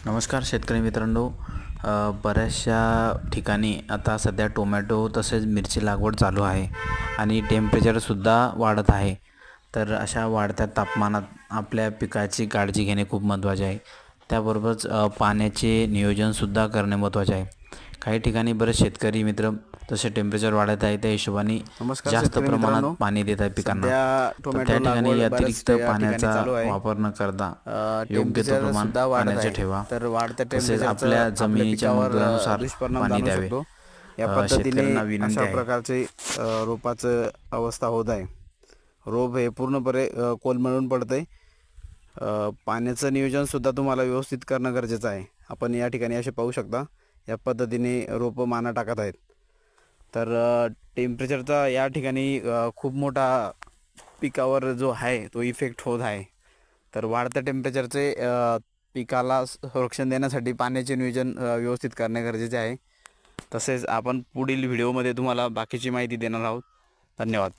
नमस्कार शेतकरी मित्रांनो, बऱ्याचशा ठिकाणी आता सध्या टोमॅटो तसेच मिरची लागवड चालू आहे आणि टेम्परेचरसुद्धा वाढत आहे. तर अशा वाढत्या तापमानात आपल्या पिकाची काळजी घेणे खूप महत्त्वाचे आहे. त्याबरोबरच पाण्याचे नियोजनसुद्धा करणे महत्त्वाचे आहे. काही ठिकाणी बरेच शेतकरी मित्र तसे टेम्परेचर वाढत आहे त्या हिशोबाने नमस्कार जास्त शेतकरी प्रमाणात मित्रांनो, पाणी देत आहे पिकांना. सध्या तर टोमॅटो त्या ठिकाणी लागवड अतिरिक्त बऱ्याच ठिकाणी पाण्याचा चालू आहे. वापर न करता योग्य तो टेम्परेचर प्रमाण सुद्धा वाढत पाण्याचे आहे. ठेवा. तर वाढत्या तसेच टेम्परेचरचा आपल्या आपल्या जमिनीच्या पिकावर मजबुरानुसार दुष्परिणाम पाणी जाणवू द्यावे. शकतो. या पद्धतीने शेतकऱ्यांना विनंती अशा आहे. प्रकारचे रोपाचं अवस्था होत आहे. रोप हे पूर्णपणे कोलमडून पडते. पाण्याचं नियोजन सुद्धा तुम्हाला व्यवस्थित करणं गरजेचं आहे. आपण या ठिकाणी असे पाहू शकता, या पद्धतीने रोपं माना टाकत आहेत. तर टेम्परेचरचा या ठिकाणी खूप मोठा पिकावर जो आहे तो इफेक्ट होत आहे. तर वाढत्या टेम्परेचरचे पिकाला संरक्षण देण्यासाठी पाण्याचे नियोजन व्यवस्थित करणे गरजेचे आहे. तसेच आपण पुढील व्हिडिओमध्ये तुम्हाला बाकीची माहिती देणार आहोत. धन्यवाद.